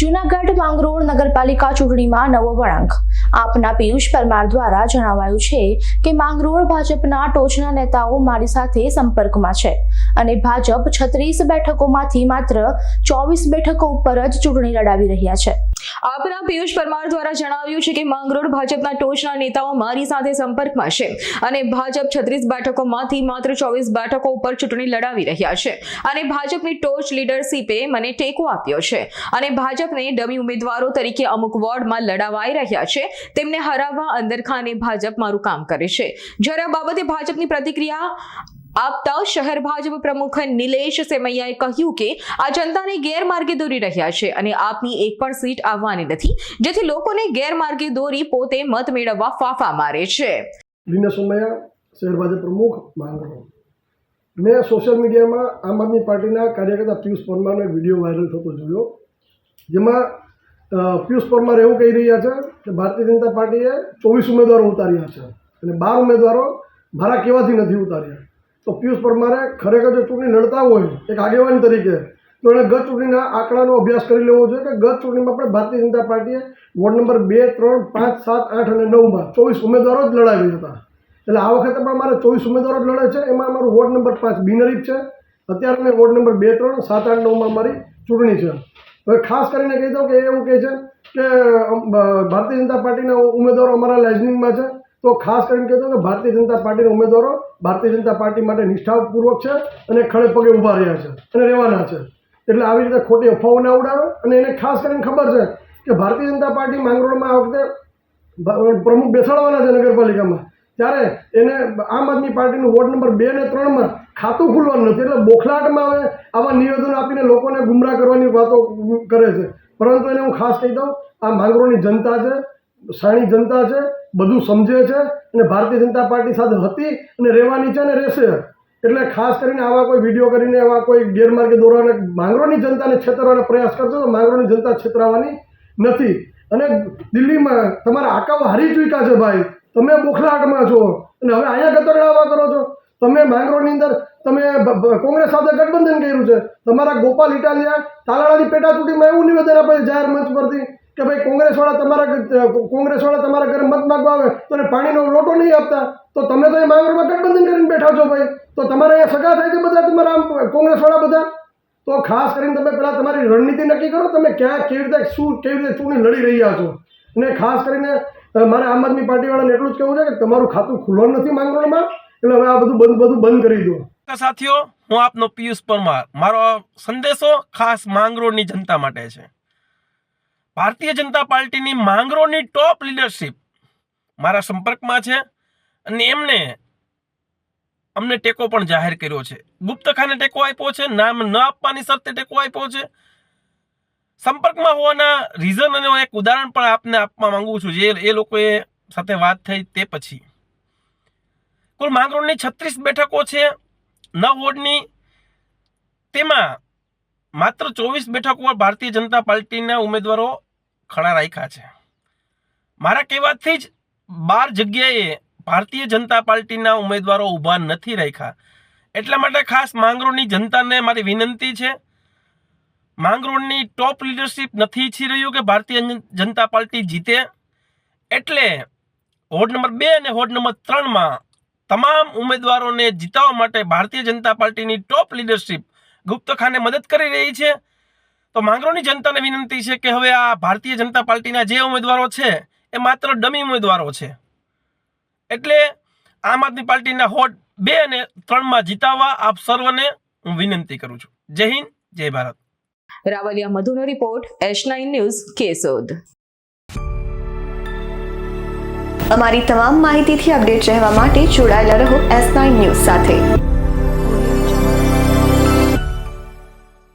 જૂનાગઢ માંગરોળ નગરપાલિકા ચૂંટણીમાં નવો વળાંક આપના પિયુષ પરમાર દ્વારા જણાવાયું છે કે માંગરોળ ભાજપના ટોચના નેતાઓ મારી સાથે સંપર્કમાં છે અને ભાજપ 36 બેઠકોમાંથી માત્ર 24 બેઠકો ઉપર જ ચૂંટણી લડાવી રહ્યા છે। આપના પિયુષ પરમાર દ્વારા જણાવ્યું છે કે માંગરોળ ભાજપના ટોચના નેતાઓ મારી સાથે સંપર્કમાં છે અને ભાજપ 36 બેઠકોમાંથી માત્ર 24 બેઠકો ઉપર ચૂંટણી લડાવી રહ્યા છે અને ભાજપની ટોચ લીડરશીપે મને ટેકો આપ્યો છે અને ભાજપને ડમી ઉમેદવારો તરીકે અમુક વોર્ડમાં લડાવાઈ રહ્યા છે તેમને હરાવવા અંદરખાને ભાજપ મારું કામ કરે છે। જ્યારે આ બાબતે ભાજપની પ્રતિક્રિયા આપતા શહેર ભાજપ પ્રમુખ નિલેશ સેમૈયાએ કહ્યું કે આ જનતાને ગેરમાર્ગે દોરી રહ્યા છે અને આપની એક પણ સીટ આવવાની નથી, જેથી લોકોને ગેરમાર્ગે દોરી પોતે મત મેળવવા ફાફા મારે છે। નિલેશ સેમૈયા, શહેર ભાજપ પ્રમુખ, માંગરોળ। મેં સોશિયલ મીડિયામાં આમ આદમી પાર્ટીના કાર્યકર્તા પિયુષ પરમારનો વિડીયો વાયરલ થતો જોયો, જેમાં પિયુષ પરમાર એવું કહી રહ્યા છે કે ભારતીય જનતા પાર્ટીએ 24 ઉમેદવારો ઉતાર્યા છે અને 12 ઉમેદવારો મારા કહેવાથી નથી ઉતાર્યા। તો પિયુષ પરમારે ખરેખર જો ચૂંટણી લડતા હોય એક આગેવાન તરીકે તો એણે ગત ચૂંટણીના આંકડાનો અભ્યાસ કરી લેવો જોઈએ કે ગત ચૂંટણીમાં આપણે ભારતીય જનતા પાર્ટીએ વોર્ડ નંબર 2, 3, 5, 7, 8 અને 9માં 24 ઉમેદવારો જ લડાવી હતા। એટલે આ વખતે પણ અમારે 24 ઉમેદવારો જ લડે છે। એમાં અમારું વોર્ડ નંબર 5 બિનહરીફ છે। અત્યારે મેં વોર્ડ નંબર 2, 3, 7, 8, 9માં અમારી ચૂંટણી છે। હવે ખાસ કરીને કહી દઉં કે એવું કહે છે કે ભારતીય જનતા પાર્ટીના ઉમેદવારો અમારા લાઇઝનિંગમાં છે, તો ખાસ કરીને કહેતો કે ભારતીય જનતા પાર્ટીના ઉમેદવારો ભારતીય જનતા પાર્ટી માટે નિષ્ઠાપૂર્વક છે અને ખડે પગે ઊભા રહ્યા છે અને રહેવાના છે। એટલે આવી રીતે ખોટી અફવાઓ ના ઉડાવે અને એને ખાસ કરીને ખબર છે કે ભારતીય જનતા પાર્ટી માંગરોળમાં આ વખતે પ્રમુખ બેસાડવાના છે નગરપાલિકામાં, ત્યારે એને આમ આદમી પાર્ટીનું વોર્ડ નંબર 2 અને 3માં ખાતું ખુલવાનું નથી। એટલે બોખલાટમાં હવે આવા નિવેદનો આપીને લોકોને ગુમરાહ કરવાની વાતો કરે છે। પરંતુ એને હું ખાસ કહી દઉં, આ માંગરોળની જનતા છે, સાણી જનતા છે, બધું સમજે છે અને ભારતીય જનતા પાર્ટી સાથે હતી અને રહેવાની છે અને રહેશે। એટલે ખાસ કરીને આવા કોઈ વિડીયો કરીને આવા કોઈ ગેરમાર્ગે દોરવાના માંગરોળની જનતાને છેતરવાનો પ્રયાસ કરશો તો માંગરોળની જનતા છેતરાવાની નથી। અને દિલ્હીમાં તમારા આકાઓ હારી ચૂક્યા છે ભાઈ, તમે બોખલાટમાં છો અને હવે અહીંયા ગતરડાવા કરો છો। તમે માંગરોળની અંદર તમે કોંગ્રેસ સાથે ગઠબંધન કર્યું છે। તમારા ગોપાલ ઇટાલિયા તાલાળાની પેટા ચૂંટણીમાં એવું નિવેદન આપે છે જાહેર મંચ પરથી કે ભાઈ કોંગ્રેસવાળા તમારા ઘરે મત માગવા આવે તો એને પાણીનો લોટો નહીં આપતા, તો તમે તો એ માંગરોળમાં ગઠબંધન કરીને બેઠા છો ભાઈ, તો તમારે અહીંયા સગા થાય છે બધા તમારા કોંગ્રેસવાળા બધા। તો ખાસ કરીને તમે પહેલાં તમારી રણનીતિ નક્કી કરો, તમે ક્યાં કેવી રીતે ચૂંટણી લડી રહ્યા છો। અને ખાસ કરીને મારે આમ આદમી પાર્ટીવાળાને એટલું જ કહેવું છે કે તમારું ખાતું ખુલવાનું નથી માંગરોળમાં, એટલે હવે આ બધું બંધ કરી દો। સાથીઓ, હું આપનો પિયુષ પરમાર। મારો સંદેશો ખાસ માંગરોળની જનતા માટે છે। ભારતીય જનતા પાર્ટીની માંગરોળની ટોપ લીડરશીપ મારા સંપર્કમાં છે અને અમને ટેકો પણ જાહેર કર્યો છે। ગુપ્તખાને ટેકો આપ્યો છે, નામ ન આપવાની શરતે ટેકો આપ્યો છે। સંપર્કમાં હોવાના રીઝન અને એક ઉદાહરણ પણ આપને આપવા માંગુ છું, જે એ લોકોએ સાથે વાત થઈ તે પછી। કુલ માંગરોળની 36 બેઠકો છે 9 વોર્ડની, તેમાં માત્ર 24 બેઠકો પર ભારતીય જનતા પાર્ટીના ઉમેદવારો ખડા રાખ્યા છે। મારા કહેવાથી જ 12 જગ્યાએ ભારતીય જનતા પાર્ટીના ઉમેદવારો ઊભા નથી રાખ્યા। એટલા માટે ખાસ માંગરોળની જનતાને મારી વિનંતી છે, માંગરોળની ટોપ લીડરશીપ નથી ઈચ્છી રહ્યું કે ભારતીય જનતા પાર્ટી જીતે। એટલે વોર્ડ નંબર 2 અને વોર્ડ નંબર 3માં તમામ ઉમેદવારોને જીતાવવા માટે ભારતીય જનતા પાર્ટીની ટોપ લીડરશીપ ગુપ્તખાને મદદ કરી રહી છે। તો માંગરોળની જનતાને વિનંતી છે કે હવે આ ભારતીય જનતા પાર્ટીના જે ઉમેદવારો છે એ માત્ર ડમી ઉમેદવારો છે। એટલે આમ આદમી પાર્ટીના વોર્ડ 2 અને 3માં જીતાવવા આપ સર્વને હું વિનંતી કરું છું। જય હિન્દ, જય ભારત। રાવલિયા મધુનો રિપોર્ટ, S9 ન્યૂઝ, કેશોદ। અમારી તમામ માહિતીથી અપડેટ રહેવા માટે જોડાયેલા રહો S9 ન્યૂઝ સાથે।